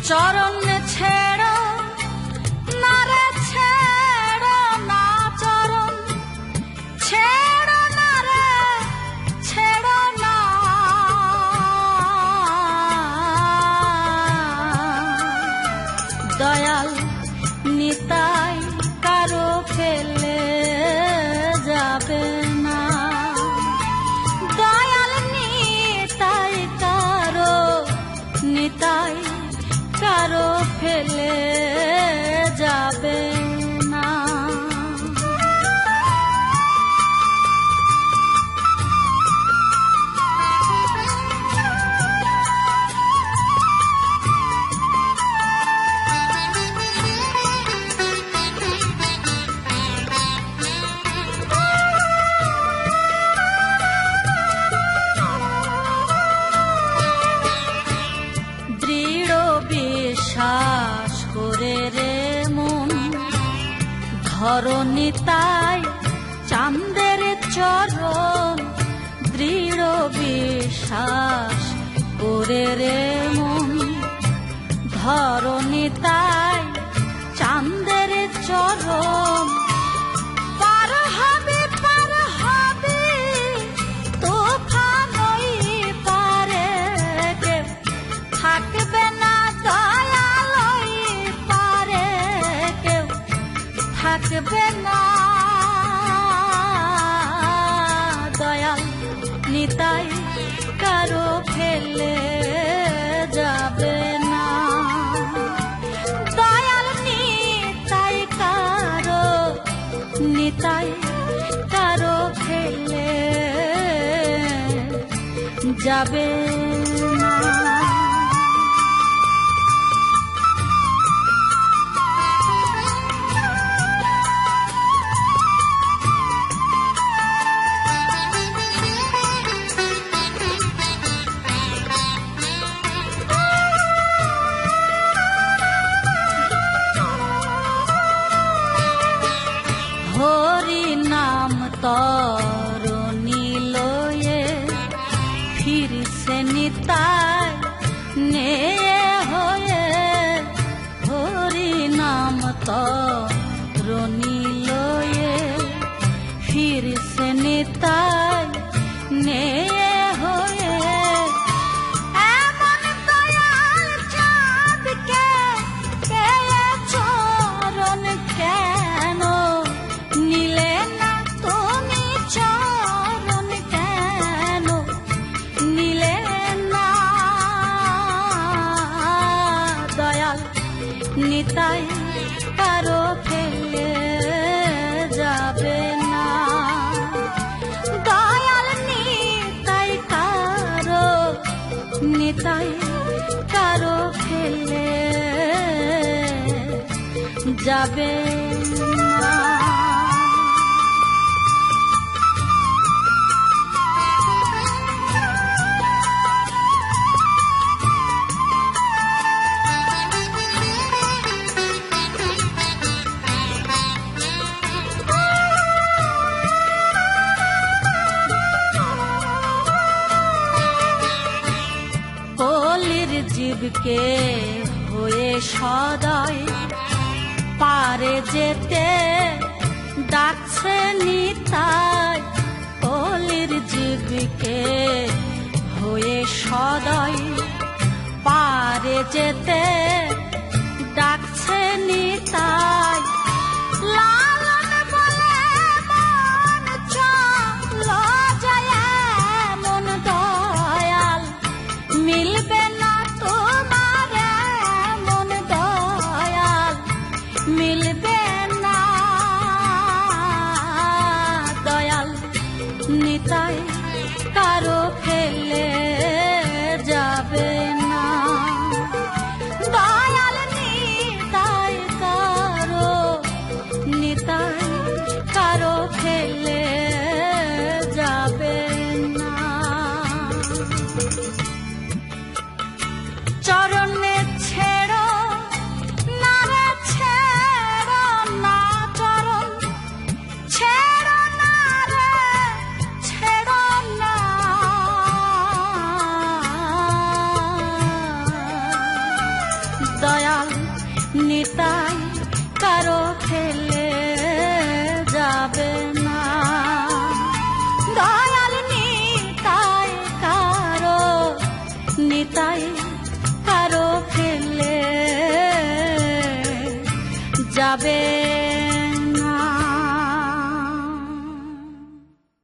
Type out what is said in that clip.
চরণ ছেড়ো না রে, ছেড়ো না চরণ, ছেড়ো না রে, ছেড়ো না। দয়াল নিতাই কারো ফেলে যাবে না, দয়াল নিতাই কারো, নিতাই কারো ফেলে যাবে না। বিশ্বাস করে রে মন, ধরণী তাই চাঁদের চরণ। দৃঢ় বিশ্বাস করে রে মন, ধরণী তাই চাঁদের চরণ। পার হবে, পার হবে তোফানই পারে, কেউ থাকবে না দয়ালই পারে, কেউ থাকবে না। দয়াল নিতাই কারো ফেলে যাবে না, দয়াল নিতাই কারো, নিতাই কারো ফেলে যাবে না। হরি নাম তরণী লয়ে ফিরছে নিতাই নে হয়ে, হরি নাম তরণী লয়ে ফিরছে নিতাই নে হয়ে। এমন দয়াল চাঁদকে পেয়ে চরণ কেন নিলে না তুমি, চরণ কেন নিলে না। দয়াল নিতাই কারো ফেলে যাবে না, দয়াল নিতাই কারো, নিতাই কারো ফেলে যাবে না। কলির জীবকে হয়ে সদয় পারে যেতে ডাকছে নিতাই, কলির জীবকে হয়ে সদয় পারে যেতে ডাকছে নিতাই। লালন বলে মন চলো যায় মন, দয়াল মিলবে না তোমার মন, দয়াল মিলবে না। দয়াল নিতাই কারো ফেলে যাবে না, দয়াল নিতাই কারো, নিতাই কারো ফেলে যাবে না। চরণে ছেড়ো না রে, ছেড়ো না চরণ, ছেড়ো না রে, ছেড়ো না। দয়াল নিতাই কারো ফেলে যাবে না, দয়াল নিতাই কারো, নিতাই কারো ফেলে যাবে